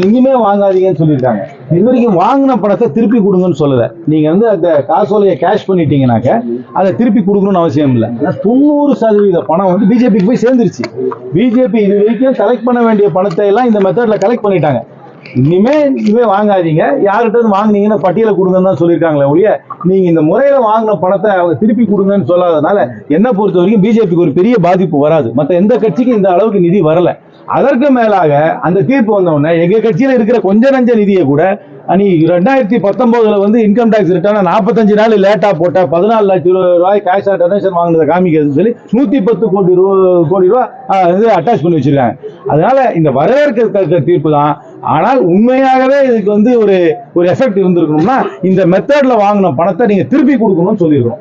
இனிமே வாங்காதீங்கன்னு சொல்லியிருக்காங்க. இது வரைக்கும் வாங்கின பணத்தை திருப்பி கொடுங்கன்னு சொல்லல. நீங்க வந்து அந்த காசோலையை கேஷ் பண்ணிட்டீங்கன்னாக்க அதை திருப்பி கொடுக்கணும்னு அவசியம் இல்லை. 90% பணம் வந்து பிஜேபிக்கு போய் சேர்ந்துருச்சு. பிஜேபி இது வரைக்கும் கலெக்ட் பண்ண வேண்டிய பணத்தை எல்லாம் இந்த மெத்தட்ல கலெக்ட் பண்ணிட்டாங்க. இனிமே வாங்காதீங்க, யார்கிட்ட வாங்கினீங்கன்னா பட்டியலை கொடுங்கன்னு தான் சொல்லியிருக்காங்களே ஒழிய நீங்க இந்த முறையில வாங்கின பணத்தை அவங்க திருப்பி கொடுங்கன்னு சொல்லாதனால என்ன பொறுத்த வரைக்கும் பிஜேபிக்கு ஒரு பெரிய பாதிப்பு வராது. மற்ற எந்த கட்சிக்கும் இந்த அளவுக்கு நிதி வரல. அதற்கு மேலாக அந்த தீர்ப்பு வந்த உடனே எங்க கட்சியில இருக்கிற கொஞ்ச நஞ்ச நிதியை கூட நீ 2019 வந்து இன்கம் டாக்ஸ் ரிட்டர்ன் 45 நாள் லேட்டா போட்ட 14 லட்சம் ரூபாய் கேஷ் டொனேஷன் வாங்கினதை காமிக்கிறதுன்னு சொல்லி 110 கோடி ரூபாய் அட்டாச் பண்ணி வச்சிருக்காங்க. அதனால இந்த வரவேற்க தீர்ப்பு தான். ஆனால் உண்மையாகவே இதுக்கு வந்து ஒரு எஃபெக்ட் இருந்திருக்கணும்னா இந்த மெத்தட்ல வாங்கின பணத்தை நீங்க திருப்பி கொடுக்கணும்னு சொல்லிருக்கோம்.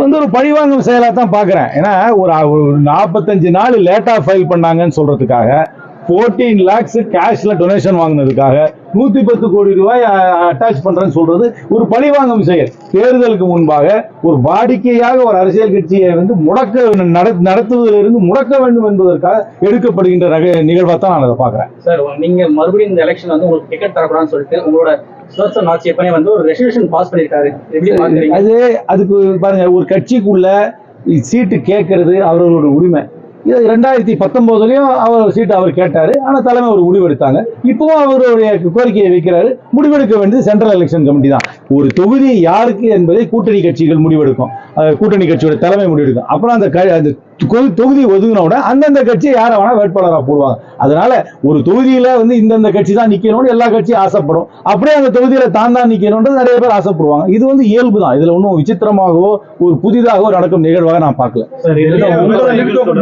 வந்து ஒரு பழிவாங்கும் செயலா தான் பாக்குறேன். ஏன்னா ஒரு 45 நாள் லேட்டா ஃபைல் பண்ணாங்கன்னு சொல்றதுக்காக 14 lakhs கேஷ்ல டொனேஷன் வாங்கினதுக்காக 110 கோடி ரூபாய் அட்டாச் பண்றேன்னு சொல்றது ஒரு பழிவாங்கும் செயல். தேர்தலுக்கு முன்பாக ஒரு வாடிக்கையாக ஒரு அரசியல் கட்சியை வந்து நடத்துவதிலிருந்து முடக்க வேண்டும் என்பதற்காக எடுக்கப்படுகின்ற நிகழ்வா தான் நான் அதை பாக்குறேன். சார், நீங்க மறுபடியும் இந்த எலெக்ஷன் வந்து உங்களுக்கு டிக்கெட் தரக்கூடாதுன்னு சொல்லிட்டு உங்களோட வந்து ஒரு ரெசல்யூஷன் பாஸ் பண்ணிருக்காரு. அதுக்கு பாருங்க, ஒரு கட்சிக்குள்ள சீட்டு கேட்கறது அவர்களோட உரிமை. 2019 அவர் சீட்டு அவர் கேட்டாரு. ஆனா தலைமை ஒரு முடிவெடுத்தாங்க. இப்பவும் அவருடைய கோரிக்கையை வைக்கிறாரு. முடிவெடுக்க வேண்டியது சென்ட்ரல் எலெக்ஷன் கமிட்டி தான். ஒரு தொகுதி யாருக்கு என்பதை கூட்டணி கட்சிகள் முடிவெடுக்கும். கூட்டணி கட்சியோட தலைமை முடிவெடுக்கும். அப்புறம் அந்த தொகுதி ஒதுங்கினோட அந்தந்த கட்சி யாரை வேணா வேட்பாளராக போடுவாங்க. அதனால ஒரு தொகுதியில வந்து இந்தந்த கட்சி தான் நிக்கணும்னு எல்லா கட்சியும் ஆசைப்படும். அப்படியே அந்த தொகுதியில தான் நிக்கணும்ன்றது நிறைய பேர் ஆசைப்படுவாங்க. இது வந்து இயல்பு தான். இதுல ஒன்றும் விசித்திரமாகவோ ஒரு புதிதாகவோ நடக்கும் நிகழ்வாக நான் பார்க்கல.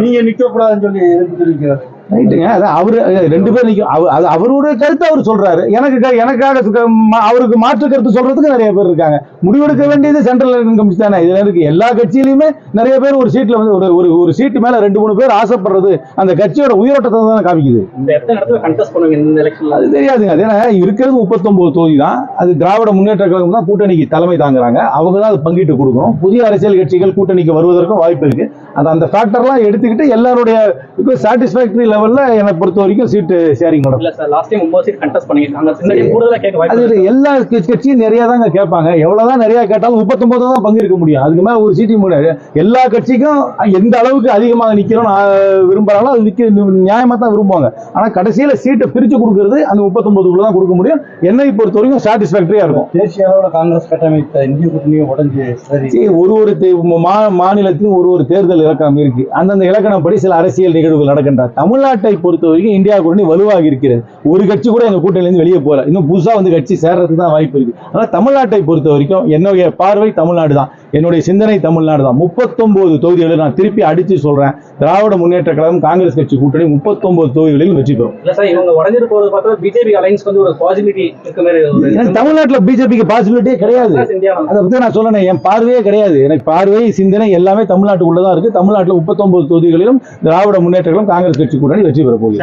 நீங்க நிக்கக்கூடாதுன்னு சொல்லி எதிர்ப்பு தெரிவிக்கிறார். ரைட்டுங்க. அவரு 2 பேர் அவருடைய கருத்தை அவர் சொல்றாரு. எனக்காக அவருக்கு மாற்று கருத்து சொல்றதுக்கு நிறைய பேர் இருக்காங்க. முடிவெடுக்க வேண்டியது சென்ட்ரல் எலெக்ஷன் கமிஷன் தானே. இதுல இருக்கு எல்லா கட்சியிலுமே நிறைய பேர் ஒரு சீட்ல வந்து ஒரு சீட்டு மேல 2-3 பேர் ஆசைப்படுறது அந்த கட்சியோட உயிரோட்டத்தை தான் காமிக்குது. அது தெரியாதுங்க. அது ஏன்னா இருக்கிறது 39 தொகுதி தான். அது திராவிட முன்னேற்ற கழகம் தான் கூட்டணிக்கு தலைமை தாங்குறாங்க. அவங்க தான் அது பங்கிட்டு கொடுக்கணும். புதிய அரசியல் கட்சிகள் கூட்டணிக்கு வருவதற்கும் வாய்ப்பு இருக்கு. அந்த ஃபேக்டர்லாம் எடுத்துக்கிட்டு எல்லாருடைய சாட்டிஸ்ஃபேக்டரி லெவல்ல என்னை பொறுத்த வரைக்கும் சீட்டு ஷேரிங் எல்லா கட்சியும் நிறைய தாங்க கேட்பாங்க. எவ்வளவுதான் நிறைய கேட்டாலும் 39 தான் பங்கேற்க முடியும். அதுக்கு மேல ஒரு சீட்டு முடியாது. எல்லா கட்சிக்கும் எந்த அளவுக்கு அதிகமாக நிக்கணும் விரும்புறாங்களோ அது நியாயமா தான் விரும்புவாங்க. ஆனா கடைசியில சீட்டை பிரிச்சு கொடுக்கறது அந்த 39 தான் கொடுக்க முடியும். என்னை பொறுத்த வரைக்கும் சாட்டிஸ்ஃபேக்டரியா இருக்கும். தேசிய அளவுல காங்கிரஸ் கட்டமைத்த இந்திய கூட்டணியை உடஞ்சு ஒரு மாநிலத்திலும் ஒரு தேர்தல் இலக்கணம் இருக்கு. அந்தந்த இலக்கணப்படி சில அரசியல் நிகழ்வுகள் நடக்கின்றன. தமிழ்நாட்டை பொறுத்த வரைக்கும் இந்தியா கூட்டணி வலுவாக இருக்கிறது. ஒரு கட்சி கூட எங்க கூட்டணியிலிருந்து வெளியே போல. இன்னும் புதுசா வந்து கட்சி சேர்றதுக்கு தான் வாய்ப்பு இருக்கு. ஆனா தமிழ்நாட்டை பொறுத்த வரைக்கும் என்னுடைய பார்வை தமிழ்நாடு தான். என்னுடைய சிந்தனை தமிழ்நாடு தான். 39 தொகுதிகளில் நான் திருப்பி அடிச்சு சொல்றேன், திராவிட முன்னேற்ற கழகம் காங்கிரஸ் கட்சி கூட்டணி 39 தொகுதிகளில் வெற்றி பெறும். தமிழ்நாட்டில் பிஜேபிக்கு பாசிபிலிட்டியே கிடையாது. அதை பத்தி நான் சொல்லணும். என் பார்வையே கிடையாது. எனக்கு பார்வை சிந்தனை எல்லாமே தமிழ்நாட்டுக்குள்ளதான் இருக்கு. தமிழ்நாட்டில் 39 தொகுதிகளிலும் திராவிட முன்னேற்ற கழகம் காங்கிரஸ் கட்சி கூட்டணி வெற்றி பெற போகுது.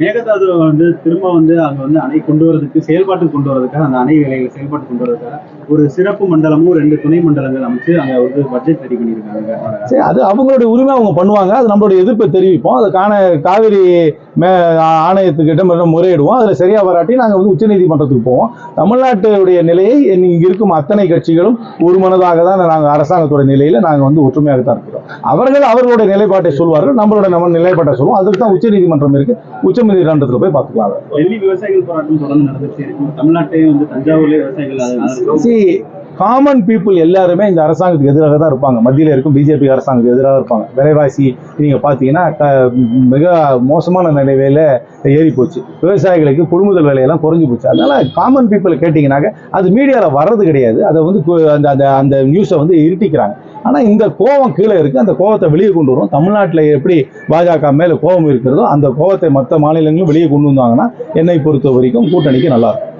மேகதாதுல வந்து திரும்ப வந்து அங்க வந்து அணை கொண்டு வரதுக்கு செயல்பாட்டு கொண்டு வரதுக்காக அந்த அணை வேலைகளை செயல்பாட்டு கொண்டு வரதுக்காக ஒரு சிறப்பு மண்டலமும் 2 துணை மண்டலங்கள் அமைச்சு அங்க வந்து பட்ஜெட் ரெடி பண்ணியிருக்காங்க. சரி, அது அவங்களுடைய உரிமை, அவங்க பண்ணுவாங்க. அது நம்மளுடைய எதிர்ப்பை தெரிவிப்போம். அதுக்கான காவிரி ஆணையத்துக்கிட்ட முறையிடுவோம். அதுல சரியா வராட்டி நாங்கள் வந்து உச்சநீதிமன்றத்துக்கு போவோம். தமிழ்நாட்டுடைய நிலையை இங்க இருக்கும் அத்தனை கட்சிகளும் ஒரு மனதாக தான் நாங்கள் அரசாங்கத்தோட நிலையில நாங்கள் வந்து ஒற்றுமையாக தான் இருக்கிறோம். அவர்களுடைய நிலைப்பாட்டை சொல்வார்கள், நம்ம நிலைப்பாட்டை சொல்லுவோம். அதுக்கு தான் உச்சநீதிமன்றம் இருக்கு. உச்சநீதிமன்றத்தில் போய் பார்த்துக்கலாம். டெல்லி விவசாயிகள் போராட்டம் தொடர்ந்து நடந்துச்சு. தமிழ்நாட்டையும் வந்து தஞ்சாவூர்ல விவசாயிகள் காமன் பீப்புள் எல்லாருமே இந்த அரசாங்கத்துக்கு எதிராக தான் இருப்பாங்க. மத்தியில் இருக்கும் பிஜேபி அரசாங்கத்துக்கு எதிராக இருப்பாங்க. விலைவாசி நீங்க பாத்தீங்கன்னா மிக மோசமான நிலையில ஏறி போச்சு. விவசாயிகளுக்கு கொள்முதல் விலையெல்லாம் குறைஞ்சு போச்சு. அதனால காமன் பீப்புள் கேட்டீங்கன்னாக்க அது மீடியால வர்றது கிடையாது. அதை வந்து அந்த நியூஸை வந்து இருட்டிக்கிறாங்க. ஆனா இந்த கோபம் கீழே இருக்கு. அந்த கோபத்தை வெளியே கொண்டு வரும். தமிழ்நாட்டில் எப்படி பாஜக மேல கோபம் இருக்கிறதோ அந்த கோபத்தை மற்ற மாநிலங்களும் வெளியே கொண்டு வந்தாங்கன்னா என்னை பொறுத்த வரைக்கும் கூட்டணிக்கு நல்லா இருக்கும்.